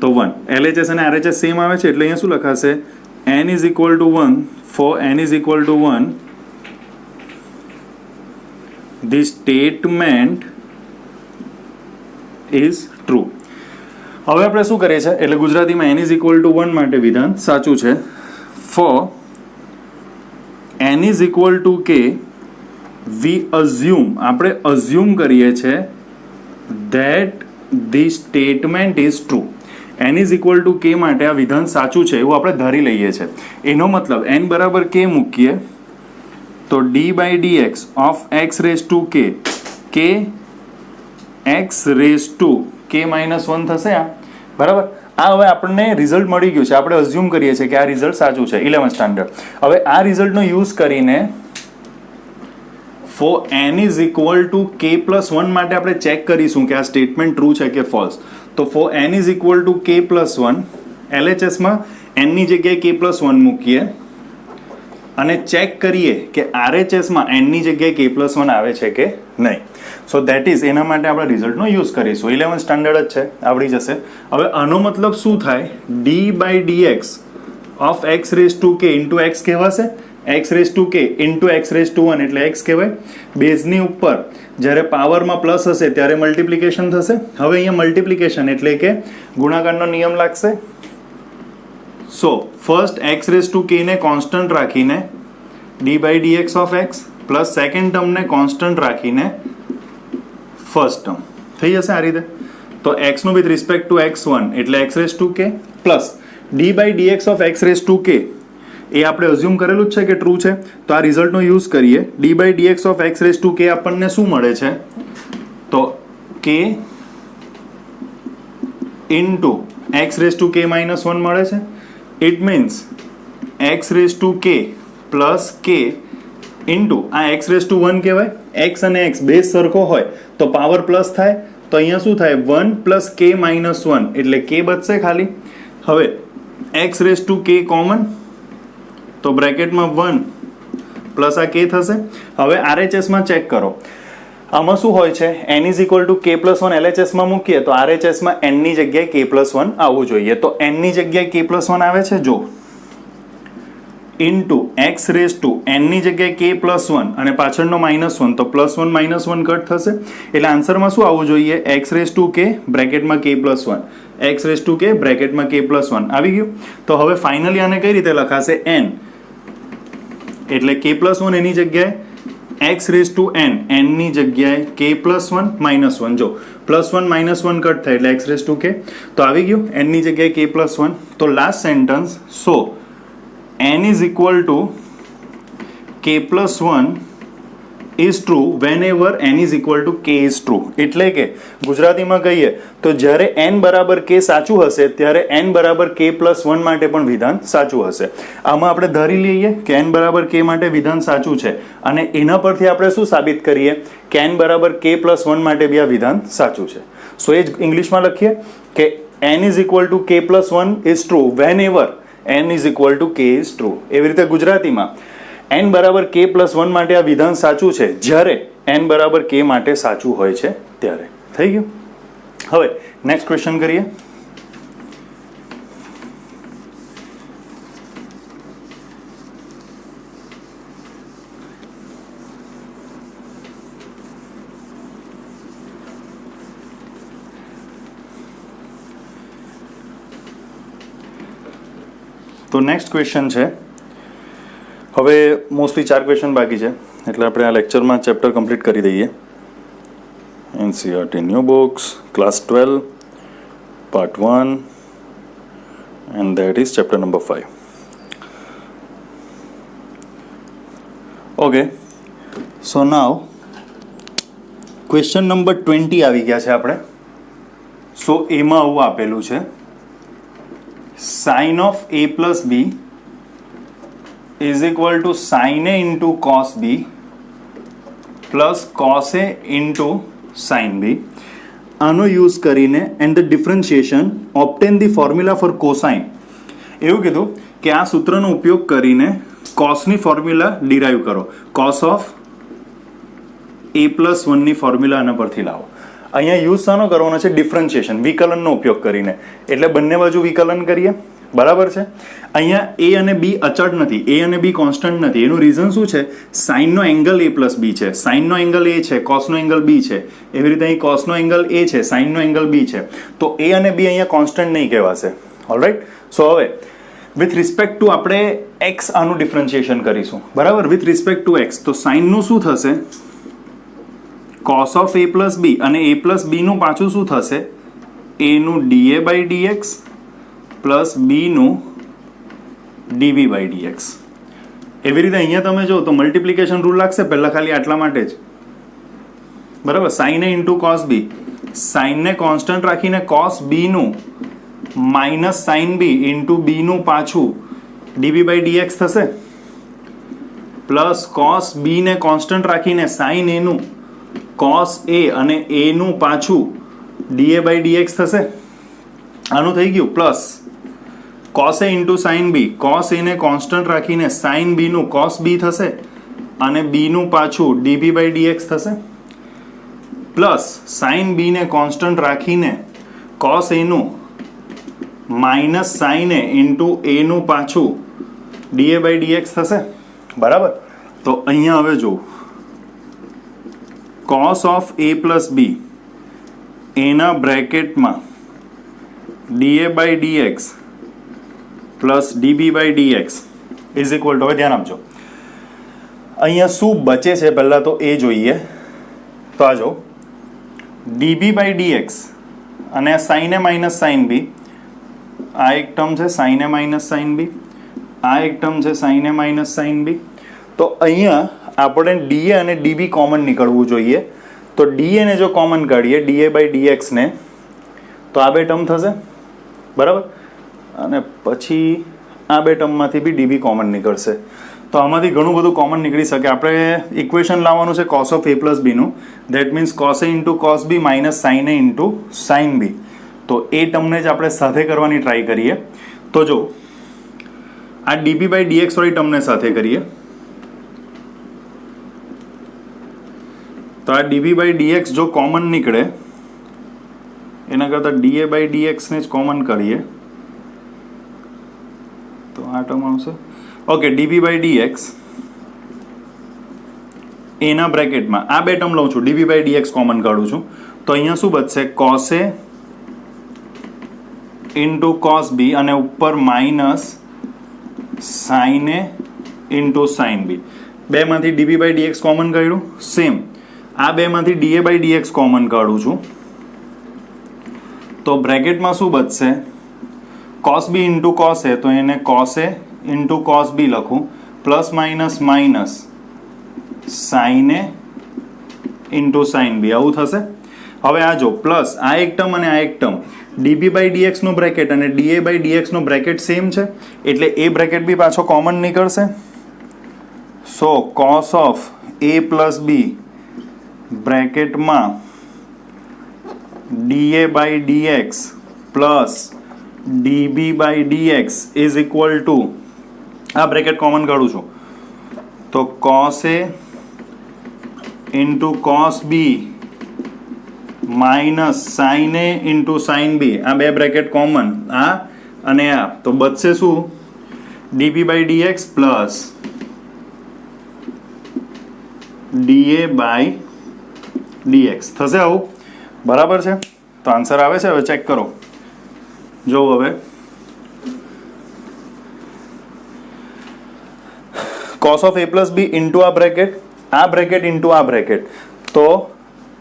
S1: તો 1. LHS અને RHS સેમ આવે છે એટલે અહીંયા શું લખાશે? n is equal to 1 for n is equal to 1 the statement is true. હવે આપણે શું કરીએ છીએ એટલે ગુજરાતીમાં n is equal to 1 માટે વિધાન સાચું છે. For n is equal to k we assume, આપણે assume કરીએ છીએ that the statement is true. n is equal to k માટે આ વિધાન સાચું છે એવું આપણે ધારી લઈએ છીએ. એનો મતલબ n બરાબર k મૂકીએ તો d by dx of x raised to k, k x raised to k minus 1 થશે. આ બરાબર. આ હવે આપણને રિઝલ્ટ મળી ગયું છે, આપણે અઝ્યુમ કરીએ છીએ કે આ રિઝલ્ટ સાચું છે 11th સ્ટાન્ડર્ડ. હવે આ રિઝલ્ટનો યુઝ કરીને four n is equal to k plus 1 માટે આપણે ચેક કરીશું કે આ સ્ટેટમેન્ટ ટ્રુ છે કે ફોલ્સ. તો four n is equal to k plus 1 LHS માં n ની જગ્યાએ k plus 1 મૂકીએ અને ચેક કરીએ કે RHS માં n ની જગ્યાએ k plus 1 આવે છે કે નહીં. સો દેટ ઇઝ એના માટે આપણે રિઝલ્ટનો યુઝ કરીશું. 11th સ્ટાન્ડર્ડ જ છે, આવડી જશે. હવે આનો મતલબ શું થાય? d by dx of x raised to k into x કહેવાશે. x raised to k into x raised to 1 એટલે x કહેવાય. બેઝની ઉપર જ્યારે પાવરમાં પ્લસ હશે ત્યારે મલ્ટિપ્લિકેશન થશે. હવે અહીંયા મલ્ટિપ્લિકેશન એટલે કે ગુણાકારનો નિયમ લાગશે. So first x raised to k ને કોન્સ્ટન્ટ રાખીને d by dx of x plus second ટર્મને કોન્સ્ટન્ટ રાખીને ફર્સ્ટ ટર્મ થઈ જશે આ રીતે. તો x નું વિથ રિસ્પેક્ટ ટુ x1 એટલે x raise to k plus d by dx of x raise to k એ આપણે અઝ્યુમ કરેલું જ છે કે ટ્રુ છે, તો આ રિઝલ્ટનો યુઝ કરીએ. d by dx of x raise to k આપણને શું મળે છે? તો k into x raise to k minus 1 મળે છે. It means x raise to k plus k into આ x રેઝ ટુ 1 કહેવાય. x અને x બેઝ સરખો હોય તો પાવર પ્લસ થાય, તો અહીંયા શું થાય 1 પ્લસ k માઇનસ 1 એટલે k બચશે ખાલી. હવે x raise to k common, તો બ્રેકેટમાં 1 પ્લસ આ k થશે. હવે RHS માં ચેક કરો, આમાં શું હોય છે? n is equal two k plus 1 LHS માં મૂકીએ તો RHS માં n ની જગ્યાએ k પ્લસ 1 આવવું જોઈએ. તો n ની જગ્યાએ k પ્લસ 1 આવે છે જો, into x raise to n ની જગ્યાએ k પ્લસ 1 અને પાછળનો માઇનસ 1, તો પ્લસ 1 માઇનસ 1 કટ થશે. એટલે આન્સરમાં શું આવવું જોઈએ? x રેઝ ટુ k બ્રેકેટમાં k plus 1, x raise to k બ્રેકેટમાં k પ્લસ 1 આવી ગયું. તો હવે ફાઇનલી આને કઈ રીતે લખાશે? n એટલે k પ્લસ 1 એની જગ્યાએ x raise to n, n ની જગ્યાએ k પ્લસ 1 માઇનસ 1, જો પ્લસ 1 માઇનસ 1 કટ થાય એટલે x રેઝ ટુ k, તો આવી ગયું n ની જગ્યાએ k પ્લસ 1. તો last sentence, so n is equal to k plus 1 is true whenever n is equal to k is true. એટલે કે ગુજરાતીમાં કહીએ તો જ્યારે n બરાબર k સાચું હશે ત્યારે n બરાબર k plus 1 માટે પણ વિધાન સાચું હશે. આમાં આપણે ધારી લઈએ કે n બરાબર k માટે વિધાન સાચું છે અને એના પરથી આપણે શું સાબિત કરીએ કે n બરાબર k plus 1 માટે બી આ વિધાન સાચું છે. સો એ જ ઇંગ્લિશમાં લખીએ કે n is equal to k plus 1 is true whenever n is equal to k is true. એવી રીતે ગુજરાતીમાં n બરાબર k પ્લસ 1 માટે આ વિધાન સાચું છે જ્યારે n બરાબર k માટે સાચું હોય છે ત્યારે. થઈ ગયું. હવે નેક્સ્ટ ક્વેશ્ચન કરીએ. તો નેક્સ્ટ ક્વેશ્ચન છે, હવે મોસ્ટલી 4 ક્વેશ્ચન બાકી છે એટલે આપણે આ લેક્ચરમાં ચેપ્ટર કમ્પ્લીટ કરી દઈએ. NCERT new books class 12 part 1 and that is chapter number 5. Okay, so now question number 20 આવી ગયા છે આપણે. સો એમાં આવું આપેલું છે, sin of a plus b is equal to sin a into cos b plus cos a into sin b. આનો use કરીને and the differentiation obtain the formula for cosine. એવું કીધું કે આ સૂત્રનો ઉપયોગ કરીને કોસની ફોર્મ્યુલા ડિરાઈવ કરો. કોસ ઓફ a પ્લસ 1 ની ફોર્મ્યુલા આના પરથી લાવો. અહીંયા યુઝ શાનો કરવાનો છે? ડિફરન્શિએશન, વિકલનનો ઉપયોગ કરીને. એટલે બંને બાજુ વિકલન કરીએ, બરાબર છે. અહીંયા a અને b અચળ નથી, a અને b કોન્સ્ટન્ટ નથી. એનું રીઝન શું છે? સાઇનનો એંગલ a પ્લસ b છે, સાઇનનો એંગલ a છે, કોસનો એંગલ b છે. એવી રીતે અહીં કોસનો એંગલ a છે, સાઇનનો એંગલ b છે. તો a અને b અહીંયા કોન્સ્ટન્ટ નહીં કહેવાશે. ઓલરાઈટ. સો હવે વિથ રિસ્પેક્ટ ટુ આપણે x આનું ડિફરન્શિએશન કરીશું, બરાબર. વિથ રિસ્પેક્ટ ટુ x તો સાઇનનું શું થશે? cos of a plus b અને a plus b નું પાછું શું થશે? a નું dA by dx plus b નું dv by dx. એવી રીતે અહીંયા તમે જો તો મલ્ટિપ્લિકેશન રૂલ લાગશે પહેલા ખાલી આટલા માટે જ, બરાબર. sin a into cos b, sin ને કોન્સ્ટન્ટ રાખીને cos b નું minus sin b into b નું પાછું dv by dx થશે, પ્લસ cos b ને કોન્સ્ટન્ટ રાખીને sin a નું cos a અને a નું પાછું dA by dx થશે. આનું થઈ ગયું. Plus cos a into sin b, cos a ને કોન્સ્ટન્ટ રાખીને sin b નું cos b થશે અને b નું પાછું db by dx થશે. પ્લસ sin b ને કોન્સ્ટન્ટ રાખીને cos a નું minus sin a into a નું પાછું dA by dx થશે, બરાબર. તો અહીંયા હવે જો cos of a plus b એના બ્રેકેટમાં dA by dx plus db by dx is equal two, હવે ધ્યાન આપજો, અહીંયા શું બચે છે પહેલાં તો એ જોઈએ. તો આ જો ડીબી બાય ડીએક્સ અને sine a minus sine b, આ એક ટર્મ છે sine a minus sine b, આ એક ટર્મ છે sine a minus sine b. તો અહીંયા આપણે ડીએ અને ડીબી કોમન નીકળવું જોઈએ. તો ડીએ ને જો કોમન કાઢીએ ડીએ બાય ડીએક્સને, તો આ બે ટર્મ થશે બરાબર, અને પછી આ બે ટર્મમાંથી બી ડીબી કોમન નીકળશે. તો આમાંથી ઘણું બધું કોમન નીકળી શકે. આપણે ઇક્વેશન લાવવાનું છે કોસ ઓફ એ પ્લસ બીનું, that means cos a into cos b minus sine a into sine b. તો એ ટર્મને જ આપણે સાથે કરવાની ટ્રાય કરીએ. તો જો આ ડીબી બાય ડીએક્સ વાળી ટર્મને સાથે કરીએ, તો આ ડીબી બાય ડીએક્સ જો કોમન નીકળે એના કરતાં ડીએ બાય ડીએક્સને જ કોમન કરીએ તો આ ટર્મ આવશે. ઓકે, ડીબી બાય ડીએક્સ એના બ્રેકેટમાં આ બે ટર્મ લઉં છું, ડીબી બાય ડીએક્સ કોમન કાઢું છું, તો અહીંયા શું બચશે cos a into cos b અને ઉપર minus sine a into sine b. બેમાંથી ડીબી બાય ડીએક્સ કોમન કાઢ્યું. સેમ આ બેમાંથી ડીએ બાય ડીએક્સ કોમન કાઢું છું, તો બ્રેકેટમાં શું બચશે cos b into cos a, તો એને cos a into cos b લખું, plus minus minus sine a into sine b, આવું થશે. હવે આ જો પ્લસ આ એક ટર્મ અને આ એક ટર્મ, ડીબી બાય ડીએક્સનું બ્રેકેટ અને ડીએ બાય ડીએક્સનું બ્રેકેટ સેમ છે એટલે એ બ્રેકેટ બી પાછો કોમન નીકળશે. So cos of a plus b બ્રેકેટમાં da by dx plus db by dx is equal to, આ બ્રેકેટ કોમન કાઢું છું, તો cos a into cos b minus sine a into sine b, આ બે બ્રેકેટ કોમન, આ અને આ, તો બચશે શું db by dx plus da by dx થશે. આવું બરાબર છે? તો આન્સર આવે છે. હવે ચેક કરો, જો હવે cos of a plus b into આ બ્રેકેટ ઇન્ટુ આ બ્રેકેટ, તો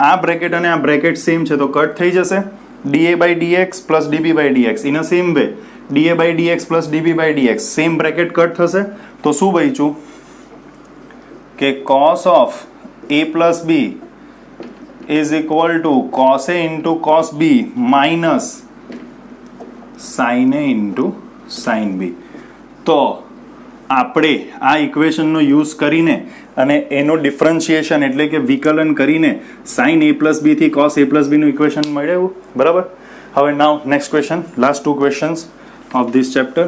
S1: આ બ્રેકેટ અને આ બ્રેકેટ સેમ છે તો કટ થઈ જશે. Da by dx plus db by dx in a same way, da by dx plus db by dx same bracket cut થશે. તો શું બચ્યું કે cos of a plus b is equal to cos a into cos b minus sine a into sine b. તો આપણે આ ઇક્વેશનનો use કરીને અને એનો ડિફરન્શિએશન એટલે કે વિકલન કરીને સાઇન એ પ્લસ બીથી કોસ એ પ્લસ બીનું ઇક્વેશન મળ્યું બરાબર. હવે now next question, last two questions of this chapter.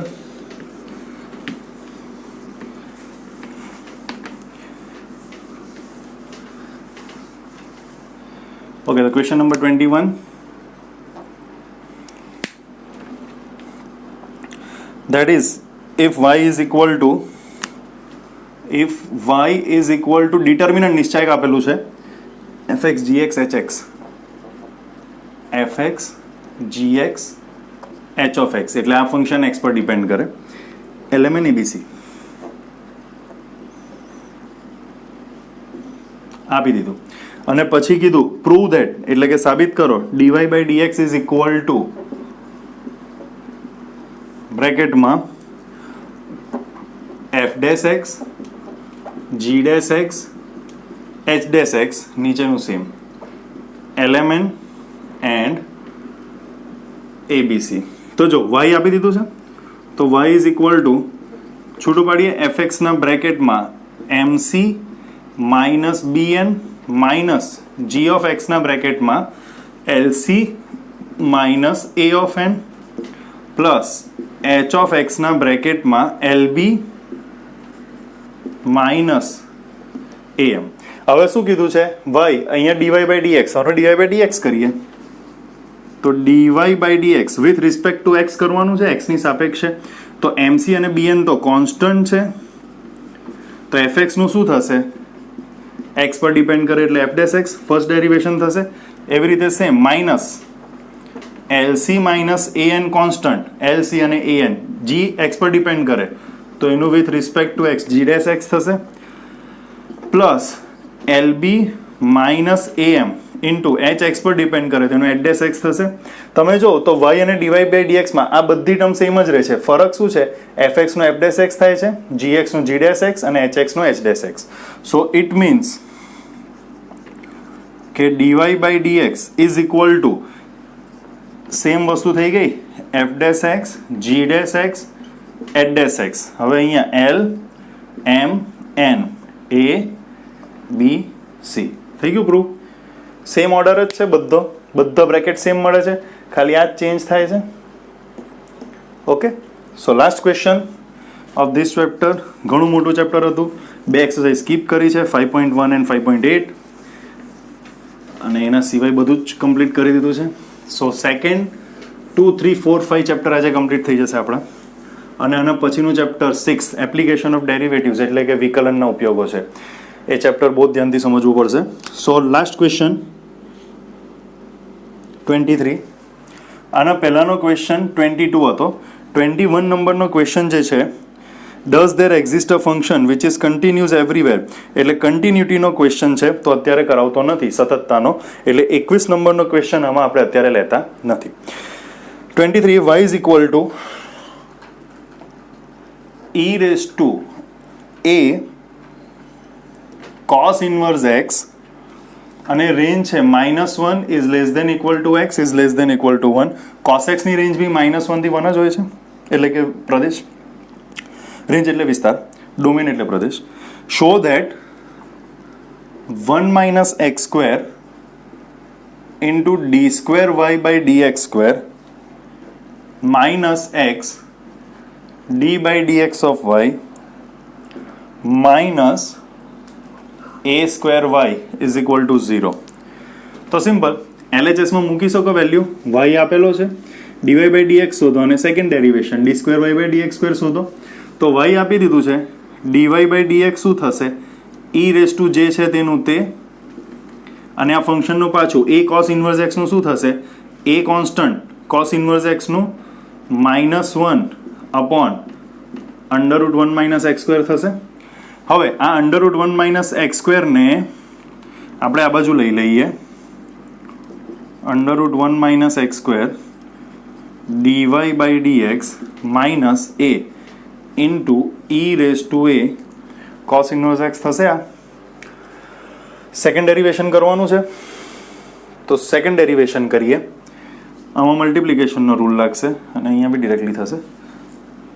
S1: Okay, the question number 21. That is, if y is equal to determinant નિશ્ચાયક આપેલું છે fx gx hx, fx gx h of x, એટલે આ function x પર depend કરે, element abc આપી દીધું અને પછી કીધું પ્રૂવ ધેટ એટલે કે સાબિત કરો dy by dx is equal to બ્રેકેટમાં f dash x g dash x h dash x નીચેનું સેમ એલિમેન્ટ એન્ડ abc. તો જો y આપી દીધું છે તો y ઇઝ ઇક્વલ ટુ છૂટું પાડીએ fx ના બ્રેકેટમાં mc minus bn minus g of x ના બ્રેકેટમાં lc minus a of n plus h of x ના બ્રેકેટમાં lb માઇનસ am. હવે શું કીધું છે y અહીંયા dy બાય dx, હવે dy બાય dx કરીએ તો dy by dx with respect to x કરવાનું છે, x ની સાપેક્ષે. તો mc અને bn તો કોન્સ્ટન્ટ છે તો fx નું શું થશે x પર ડિપેન્ડ કરે એટલે f dash x first derivation થશે. એવી રીતે same minus lc minus an constant, lc અને an g x પર ડિપેન્ડ કરે તો એનું with respect to x g dash x થશે. Plus LB minus AM into HX પર ડિપેન્ડ કરે તો એનું એચ ડેશ એક્સ થશે. તમે જો તો y અને ડીવાય બાય ડીએક્સમાં આ બધી ટર્મ સેમ જ રહે છે. ફરક શું છે? fx નો f ડેશ એક્સ થાય છે, gx નો g ડેશ એક્સ અને hx નો h dash x. So it means કે dy by dx is equal to same વસ્તુ થઈ ગઈ, f dash x, g dash x, h dash x. હવે અહીંયા l m n a b c થઈ ગયું પ્રૂફ. સેમ ઓર્ડર જ છે બધા બ્રેકેટ સેમ મળે છે, ખાલી આ જ ચેન્જ થાય છે. Okay, so last question of this chapter. ઘણું મોટું ચેપ્ટર હતું, બે એક્સરસાઇઝ સ્કીપ કરી છે 5.1 એન્ડ 5.8 અને એના સિવાય બધું જ કમ્પ્લીટ કરી દીધું છે. સો સેકન્ડ 2, 3, 4, 5 ચેપ્ટર આજે કમ્પ્લીટ થઈ જશે આપણા. અને આના પછીનું ચેપ્ટર 6 એપ્લિકેશન ઓફ ડેરિવેટિવ્સ એટલે કે વિકલનના ઉપયોગો છે. એ ચેપ્ટર બહુ ધ્યાનથી સમજવું પડશે. સો લાસ્ટ ક્વેશ્ચન 23. આના પહેલાનો ક્વેશ્ચન 22 હતો. 21 નંબરનો ક્વેશ્ચન જે છે, does there exist a function which is continuous everywhere, એટલે કન્ટિન્યુટીનો ક્વેશ્ચન છે તો અત્યારે કરાવતો નથી, સતતતાનો. એટલે 21 નંબરનો ક્વેશ્ચન આમાં આપણે અત્યારે લેતા નથી. 23 y is equal to e raise to a cos inverse x અને રેન્જ છે -1 is less than equal to x is less than equal to 1. cos x ની રેન્જ બી -1 થી 1 જ હોય છે, એટલે કે પ્રદેશ. રેન્જ એટલે વિસ્તાર, ડોમેન એટલે પ્રદેશ. Show that 1 minus x square into d square y by dx square minus x d by dx of y minus a square y is equal to 0. તો સિમ્પલ LHS માં મૂકી શકો વેલ્યુ. y આપેલો છે, dy by dx શોધો અને second derivation d square y by dx square શોધો. તો y આપી દીધું છે, dy બાય dx શું થશે? e રેઝ ટુ જે છે તેનું તે, અને આ ફંક્શનનું પાછું a cos ઇનવર્સ x નું શું થશે? a constant cos inverse x નું -1 અપોન √1 માઇનસ એક્સ સ્ક્વેર થશે. હવે આ √1 માઇનસ એક્સ સ્ક્વેરને આપણે આ બાજુ લઈ લઈએ. √1 minus x square dy by dx minus a into e raise to a cos inverse x થશે. આ સેકન્ડ ડેરિવેશન કરવાનું છે, તો સેકન્ડ ડેરિવેશન કરીએ. આમાં મલ્ટિપ્લિકેશનનો રૂલ લાગશે અને અહીંયા બી ડિરેક્ટલી થશે.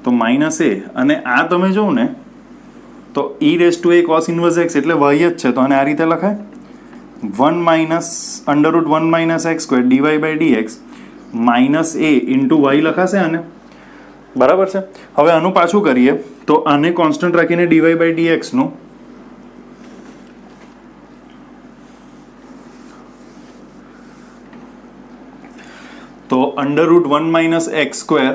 S1: તો માઇનસ a અને આ તમે જોઉં ને તો e raise to a cos inverse x એટલે y જ છે, તો આને આ રીતે લખાય 1 minus √1 minus x square dy by dx minus a into y લખાશે આને. બરાબર છે. હવે આનું પાછું કરીએ તો આને કોન્સ્ટન્ટ રાખીને dy બાય dx નું તો √1 minus x square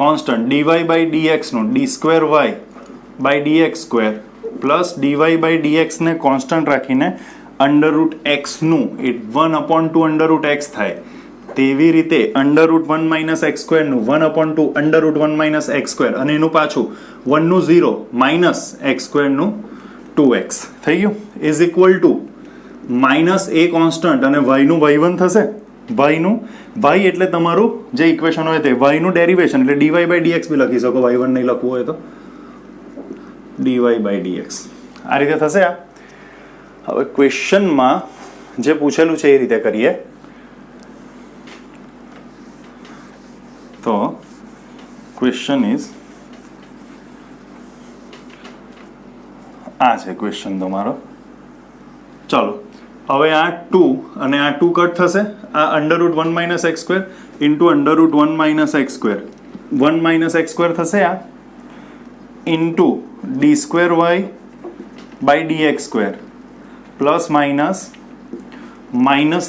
S1: constant dy by dx નું d square y by dx square plus dy by dx ને કોન્સ્ટન્ટ રાખીને √x નું 1/2 √x થાય. તેવી રીતે √1 માઇનસ એક્સ સ્ક્વેર નું 1/2 √1 માઇનસ એક્સ સ્ક્વેર અને એનું પાછું 1 નું 0 માઇનસ એક્સ સ્ક્વેર નું 2x થઈ ગયું is equal to minus a constant અને y નું y1 થશે. y નું y એટલે તમારું જે ઇક્વેશન હોય તે y નું ડેરિવેશન એટલે dy બાય dx બી લખી શકો, y1 નહીં લખવું હોય તો dy બાય dx આ રીતે થશે. આ હવે ક્વેશ્ચનમાં જે પૂછેલું છે એ રીતે કરીએ. તો ક્વેશ્ચન ઇઝ આ છે ક્વેશ્ચન તમારો. ચાલો હવે આ 2 અને આ 2 કટ થશે. આ √1 minus x square into √1 minus x square 1 minus x square થશે. આ into d square y by dx square plus minus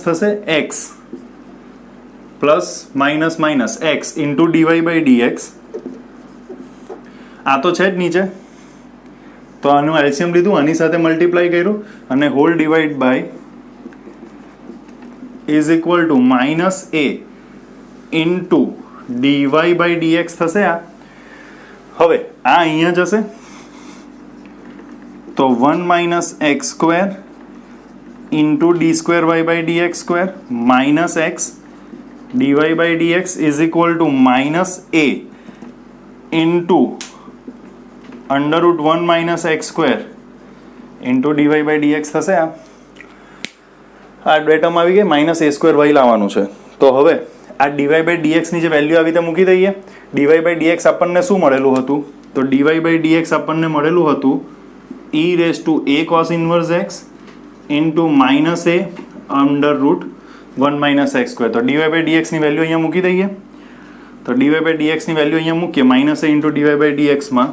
S1: થશે x plus minus x into dy by dx. આ તો છે જ નીચે, તો આનું એલસીએમ લીધું, આની સાથે મલ્ટીપ્લાય કર્યું અને whole divide by is equal to minus a into dy by dx થશે. આ હવે આ અહીંયા જશે તો 1 minus x square into d square y by d x square minus x dy by d x is equal to minus a into under root 1 minus x square into dy by d x થશે. આ બે term આવી ગઈ, minus a square Y લાવવાનું છે. તો હવે આ ડીવાય બાય ડીએક્સની જે વેલ્યુ આવી તે મૂકી દઈએ. ડીવાય બાય ડીએક્સ આપણને શું મળેલું હતું? તો ડીવાય બાય ડીએક્સ આપણને મળેલું હતું e raise to a cos inverse x into minus a under root 1 minus x square. તો ડીવાય બાય ડીએક્સની વેલ્યુ અહીંયા મૂકી દઈએ. તો ડીવાય બાય ડીએક્સની વેલ્યુ અહીંયા મૂકીએ minus a into dy by ડીએક્સમાં.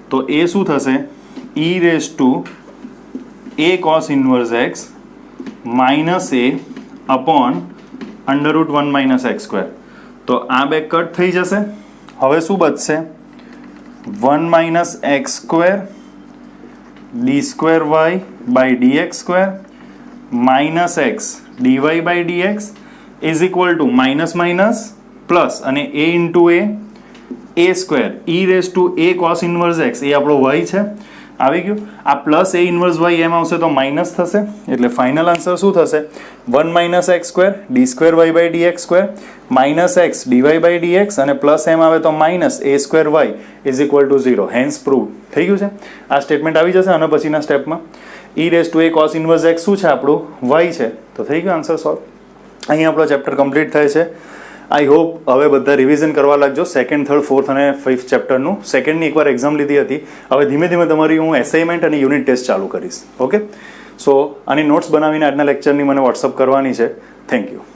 S1: તો એ શું થશે? e raise to a cos inverse x minus a upon under root 1 minus x square. તો આ બે કટ થઈ જશે. હવે શું બચશે? 1 minus x square d square y by d x square minus x dy by d x is equal to minus minus plus અને a into a square e raise to a cos inverse x, એ આપણો y છે, આવી ગયું. આ plus a inverse y એમ આવશે તો માઇનસ થશે. એટલે ફાઇનલ આન્સર શું થશે? 1 minus x square d square y by d x square minus x dy by d x અને પ્લસ એમ આવે તો minus a square y is equal to 0. Hence prove થઈ ગયું છે. આ સ્ટેટમેન્ટ આવી જશે અને પછીના સ્ટેપમાં ઈ raise to a cos inverse x શું છે? આપણું વાય છે. તો થઈ ગયો આન્સર સોલ્વ. અહીં આપણો ચેપ્ટર કમ્પ્લીટ થાય છે. આઈ હોપ હવે બધા રિવિઝન કરવા લાગજો સેકન્ડ, થર્ડ, ફોર્થ અને ફિફ્થ ચેપ્ટરનું. સેકન્ડની એકવાર એક્ઝામ લીધી હતી. હવે ધીમે ધીમે તમારી હું એસાઇનમેન્ટ અને યુનિટ ટેસ્ટ ચાલુ કરીશ. ઓકે, સો આની નોટ્સ બનાવીને આજના લેક્ચરની મને વોટ્સઅપ કરવાની છે. Thank you.